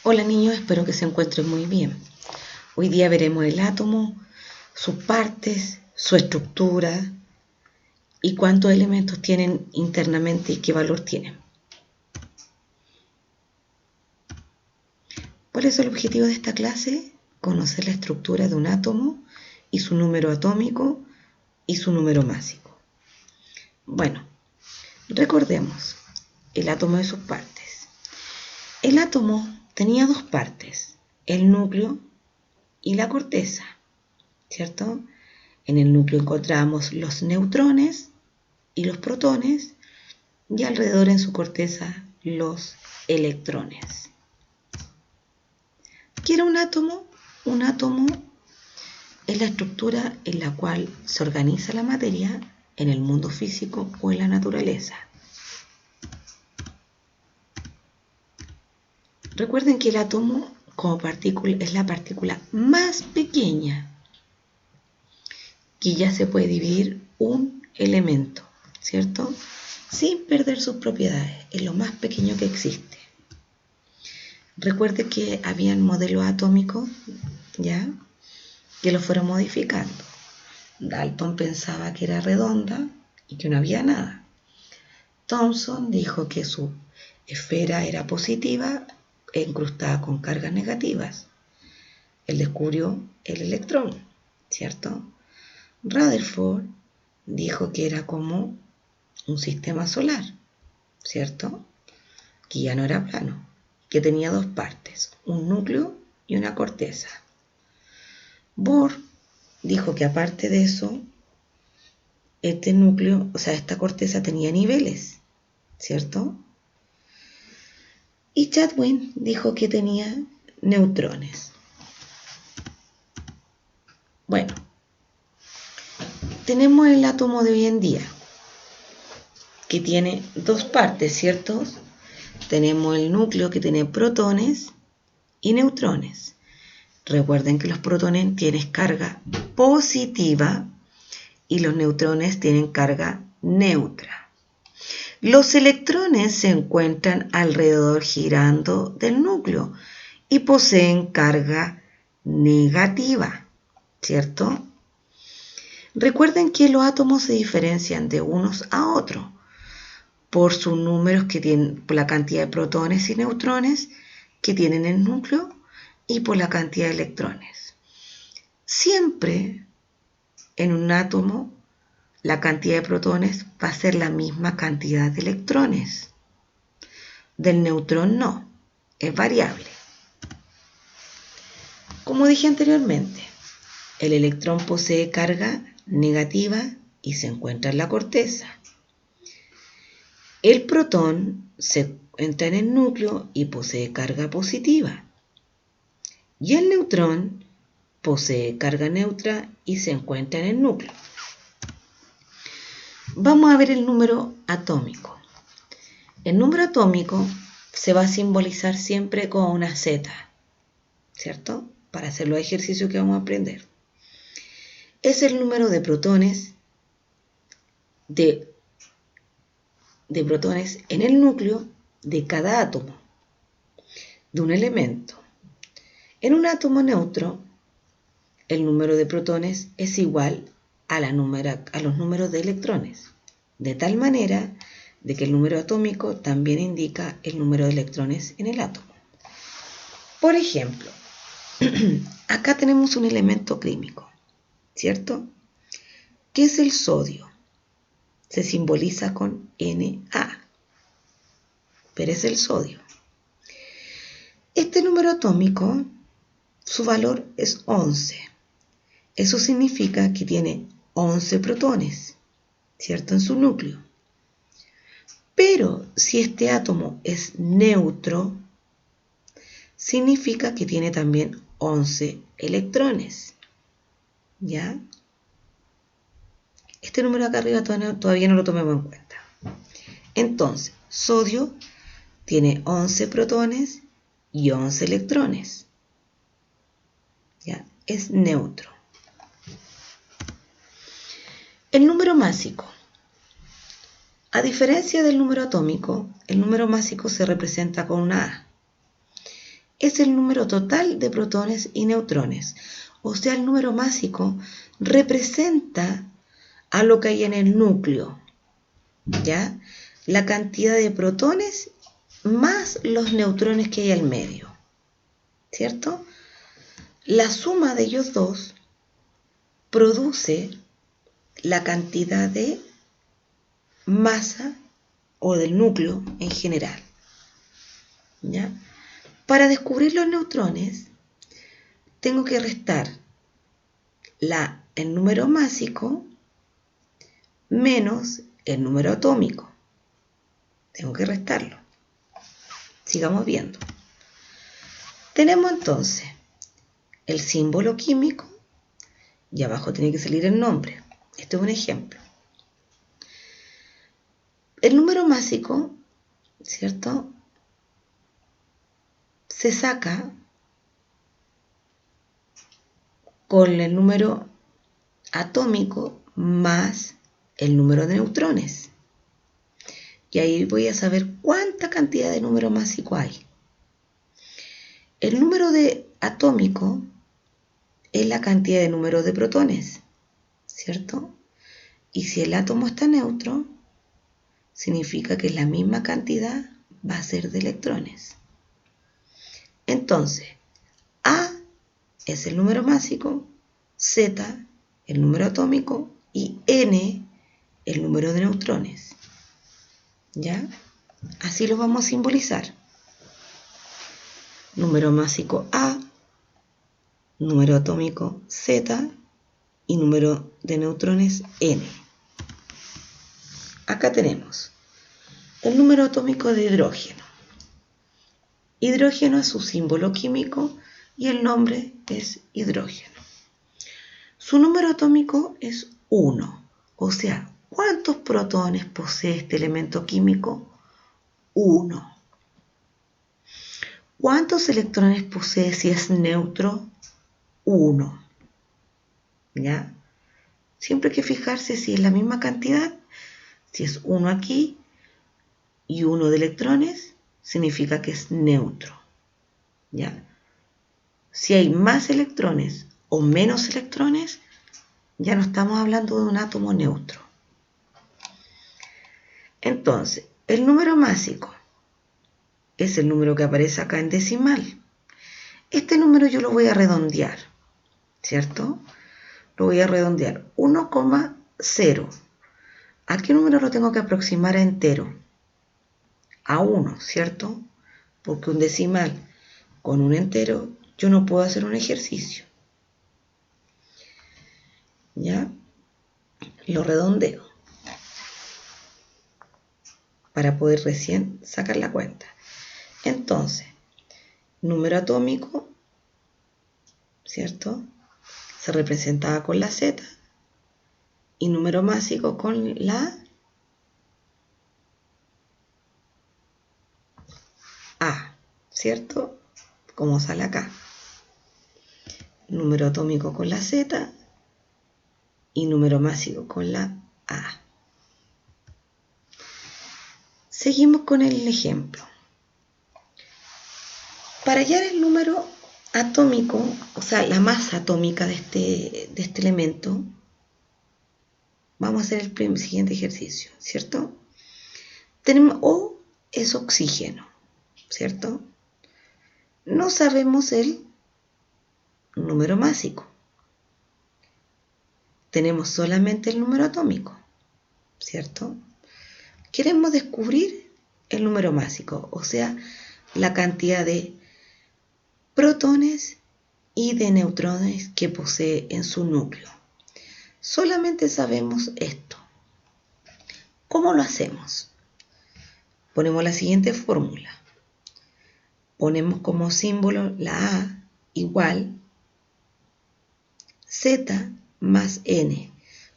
Hola niños, espero que se encuentren muy bien. Hoy día veremos el átomo, sus partes, su estructura y cuántos elementos tienen internamente y qué valor tienen. ¿Cuál es el objetivo de esta clase? Conocer la estructura de un átomo y su número atómico y su número másico. Bueno, recordemos el átomo y sus partes. El átomo tenía dos partes, el núcleo y la corteza, ¿cierto? En el núcleo encontramos los neutrones y los protones y alrededor en su corteza los electrones. ¿Qué era un átomo? Un átomo es la estructura en la cual se organiza la materia en el mundo físico o en la naturaleza. Recuerden que el átomo como partícula es la partícula más pequeña que ya se puede dividir un elemento, ¿cierto? Sin perder sus propiedades, es lo más pequeño que existe. Recuerde que habían modelos atómicos, ¿ya?, que lo fueron modificando. Dalton pensaba que era redonda y que no había nada. Thomson dijo que su esfera era positiva e incrustada con cargas negativas. Él descubrió el electrón, ¿cierto? Rutherford dijo que era como un sistema solar, ¿cierto? Que ya no era plano, que tenía dos partes, un núcleo y una corteza. Bohr dijo que aparte de eso, este núcleo, o sea, esta corteza tenía niveles, ¿cierto? Y Chadwick dijo que tenía neutrones. Bueno, tenemos el átomo de hoy en día, que tiene dos partes, ¿cierto? Tenemos el núcleo que tiene protones y neutrones. Recuerden que los protones tienen carga positiva y los neutrones tienen carga neutra. Los electrones se encuentran alrededor girando del núcleo y poseen carga negativa, ¿cierto? Recuerden que los átomos se diferencian de unos a otros por sus números que tienen, por la cantidad de protones y neutrones que tienen el núcleo y por la cantidad de electrones. Siempre en un átomo la cantidad de protones va a ser la misma cantidad de electrones. Del neutrón no, es variable. Como dije anteriormente, el electrón posee carga negativa y se encuentra en la corteza. El protón se encuentra en el núcleo y posee carga positiva. Y el neutrón posee carga neutra y se encuentra en el núcleo. Vamos a ver el número atómico. El número atómico se va a simbolizar siempre con una Z, ¿cierto? Para hacer los ejercicios que vamos a aprender. Es el número de protones de protones en el núcleo de cada átomo de un elemento. En un átomo neutro, el número de protones es igual a los números de electrones, de tal manera de que el número atómico también indica el número de electrones en el átomo. Por ejemplo, acá tenemos un elemento químico, ¿cierto? ¿Qué es el sodio? Se simboliza con Na, pero es el sodio. Este número atómico, su valor es 11. Eso significa que tiene 11 protones, ¿cierto?, en su núcleo. Pero si este átomo es neutro, significa que tiene también 11 electrones, ¿ya? Este número acá arriba todavía no lo tomemos en cuenta. Entonces, sodio tiene 11 protones y 11 electrones, ¿ya? Es neutro. El número másico. A diferencia del número atómico, el número másico se representa con una A. es el número total de protones y neutrones. O sea, el número másico representa a lo que hay en el núcleo, ¿ya? La cantidad de protones más los neutrones que hay al medio, ¿cierto? La suma de ellos dos produce la cantidad de masa o del núcleo en general, ¿ya? Para descubrir los neutrones, tengo que restar el número másico menos el número atómico. Tengo que restarlo. Sigamos viendo. Tenemos entonces el símbolo químico y abajo tiene que salir el nombre. Este es un ejemplo. El número másico, ¿cierto?, se saca con el número atómico más el número de neutrones. Y ahí voy a saber cuánta cantidad de número másico hay. El número de atómico es la cantidad de número de protones, ¿cierto? Y si el átomo está neutro, significa que la misma cantidad va a ser de electrones. Entonces, A es el número másico, Z el número atómico y N el número de neutrones. ¿Ya? Así lo vamos a simbolizar. Número másico A, número atómico Z y número de neutrones N. Acá tenemos el número atómico de hidrógeno. Hidrógeno es su símbolo químico y el nombre es hidrógeno. Su número atómico es 1, o sea, ¿cuántos protones posee este elemento químico? 1. ¿Cuántos electrones posee si es neutro? 1. ¿Ya? Siempre hay que fijarse si es la misma cantidad. Si es 1 aquí y 1 de electrones, significa que es neutro. ¿Ya? Si hay más electrones o menos electrones, ya no estamos hablando de un átomo neutro. Entonces, el número másico es el número que aparece acá en decimal. Este número yo lo voy a redondear, ¿cierto? Lo voy a redondear. 1,0. ¿A qué número lo tengo que aproximar a entero? A 1, ¿cierto? Porque un decimal con un entero yo no puedo hacer un ejercicio. ¿Ya? Lo redondeo para poder recién sacar la cuenta. Entonces, número atómico, ¿cierto?, se representaba con la Z y número másico con la A, ¿cierto? Como sale acá. Número atómico con la Z y número másico con la A. Seguimos con el ejemplo. Para hallar el número atómico, o sea, la masa atómica de este elemento, vamos a hacer el siguiente ejercicio, ¿cierto? Tenemos O es oxígeno, ¿cierto? No sabemos el número másico. Tenemos solamente el número atómico, ¿cierto? Queremos descubrir el número másico, o sea, la cantidad de protones y de neutrones que posee en su núcleo. Solamente sabemos esto. ¿Cómo lo hacemos? Ponemos la siguiente fórmula. Ponemos como símbolo la A igual Z más N,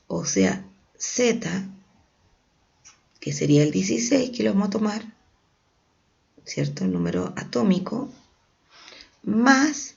o sea, Z, que sería el 16 que lo vamos a tomar, ¿cierto? El número atómico, más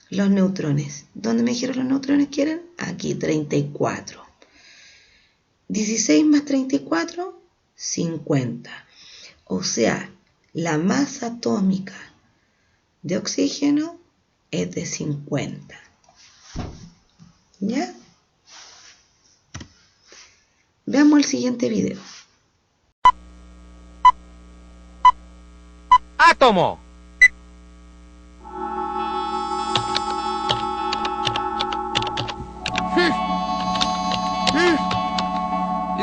los neutrones. ¿Dónde me dijeron los neutrones que eran? Aquí, 34. 16 más 34, 50. O sea, la masa atómica de oxígeno es de 50. ¿Ya? Veamos el siguiente video. Átomo.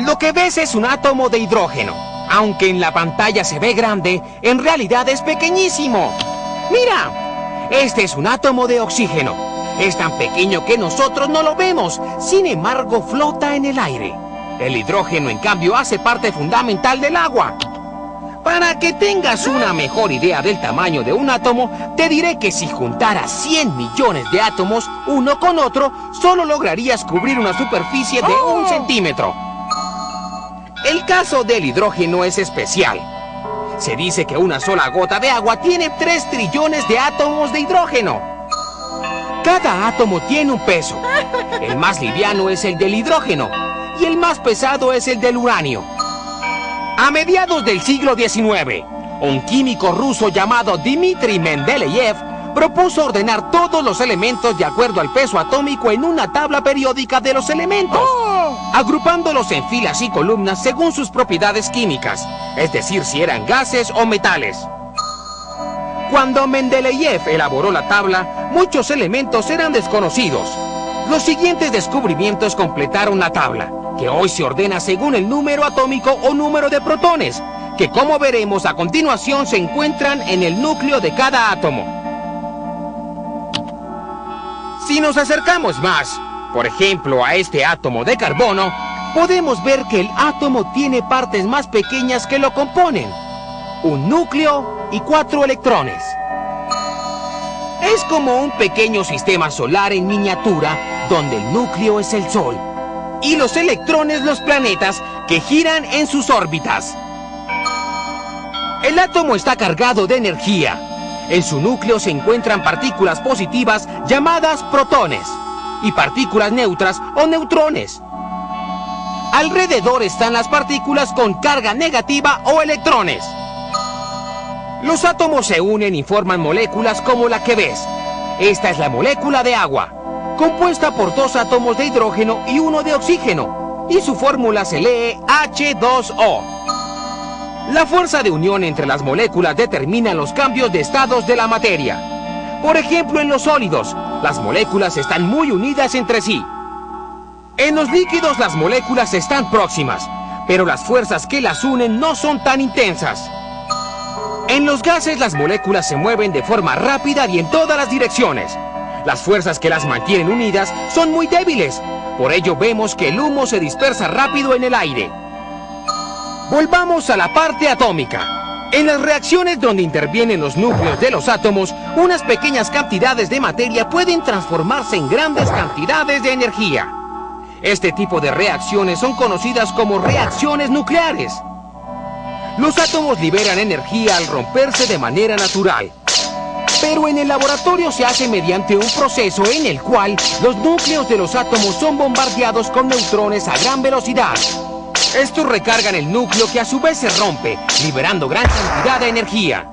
Lo que ves es un átomo de hidrógeno. Aunque en la pantalla se ve grande, en realidad es pequeñísimo. ¡Mira! Este es un átomo de oxígeno. Es tan pequeño que nosotros no lo vemos, sin embargo flota en el aire. El hidrógeno, en cambio, hace parte fundamental del agua. Para que tengas una mejor idea del tamaño de un átomo, te diré que si juntaras 100 millones de átomos uno con otro, solo lograrías cubrir una superficie de 1 centímetro. El caso del hidrógeno es especial. Se dice que una sola gota de agua tiene 3 trillones de átomos de hidrógeno. Cada átomo tiene un peso. El más liviano es el del hidrógeno y el más pesado es el del uranio. A mediados del siglo XIX, un químico ruso llamado Dmitri Mendeleev propuso ordenar todos los elementos de acuerdo al peso atómico en una tabla periódica de los elementos, agrupándolos en filas y columnas según sus propiedades químicas, es decir, si eran gases o metales. Cuando Mendeleev elaboró la tabla, muchos elementos eran desconocidos. Los siguientes descubrimientos completaron la tabla, que hoy se ordena según el número atómico o número de protones, que como veremos a continuación se encuentran en el núcleo de cada átomo. Si nos acercamos más, por ejemplo, a este átomo de carbono, podemos ver que el átomo tiene partes más pequeñas que lo componen: un núcleo y 4 electrones. Es como un pequeño sistema solar en miniatura, donde el núcleo es el Sol y los electrones los planetas que giran en sus órbitas. El átomo está cargado de energía. En su núcleo se encuentran partículas positivas llamadas protones y partículas neutras o neutrones. Alrededor están las partículas con carga negativa o electrones. Los átomos se unen y forman moléculas como la que ves. Esta es la molécula de agua, compuesta por 2 átomos de hidrógeno y 1 de oxígeno, y su fórmula se lee H2O. La fuerza de unión entre las moléculas determina los cambios de estados de la materia. Por ejemplo, en los sólidos, las moléculas están muy unidas entre sí. En los líquidos las moléculas están próximas, pero las fuerzas que las unen no son tan intensas. En los gases las moléculas se mueven de forma rápida y en todas las direcciones. Las fuerzas que las mantienen unidas son muy débiles, por ello vemos que el humo se dispersa rápido en el aire. Volvamos a la parte atómica. En las reacciones donde intervienen los núcleos de los átomos, unas pequeñas cantidades de materia pueden transformarse en grandes cantidades de energía. Este tipo de reacciones son conocidas como reacciones nucleares. Los átomos liberan energía al romperse de manera natural. Pero en el laboratorio se hace mediante un proceso en el cual los núcleos de los átomos son bombardeados con neutrones a gran velocidad. Estos recargan el núcleo, que a su vez se rompe, liberando gran cantidad de energía.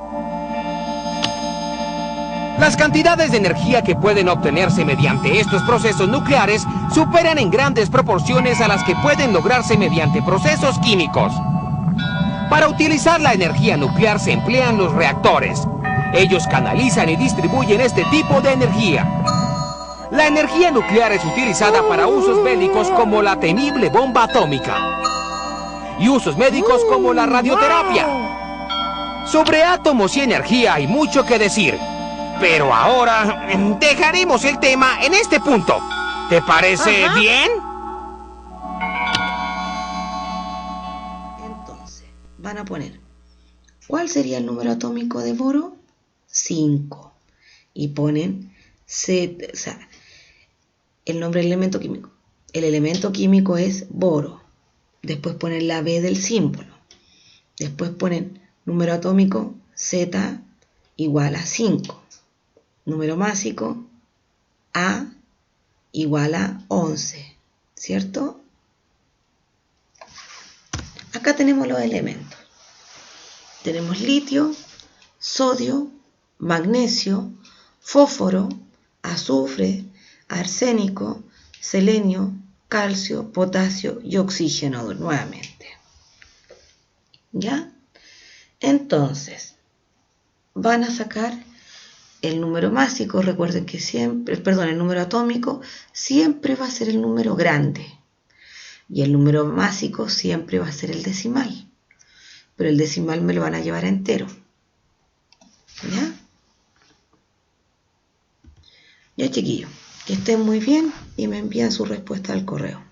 Las cantidades de energía que pueden obtenerse mediante estos procesos nucleares superan en grandes proporciones a las que pueden lograrse mediante procesos químicos. Para utilizar la energía nuclear se emplean los reactores. Ellos canalizan y distribuyen este tipo de energía. La energía nuclear es utilizada para usos bélicos como la temible bomba atómica y usos médicos como la radioterapia. Sobre átomos y energía hay mucho que decir, pero ahora dejaremos el tema en este punto. ¿Te parece bien? Entonces, van a poner, ¿cuál sería el número atómico de boro? 5. Y ponen el nombre del elemento químico. El elemento químico es boro. Después ponen la B del símbolo. Después ponen número atómico Z igual a 5. Número másico A igual a 11. ¿Cierto? Acá tenemos los elementos. Tenemos litio, sodio, magnesio, fósforo, azufre, arsénico, selenio, calcio, potasio y oxígeno nuevamente. ¿Ya? Entonces, van a sacar el número másico. Recuerden que siempre, el número atómico siempre va a ser el número grande. Y el número másico siempre va a ser el decimal. Pero el decimal me lo van a llevar entero. ¿Ya? Ya, chiquillos, que estén muy bien y me envían su respuesta al correo.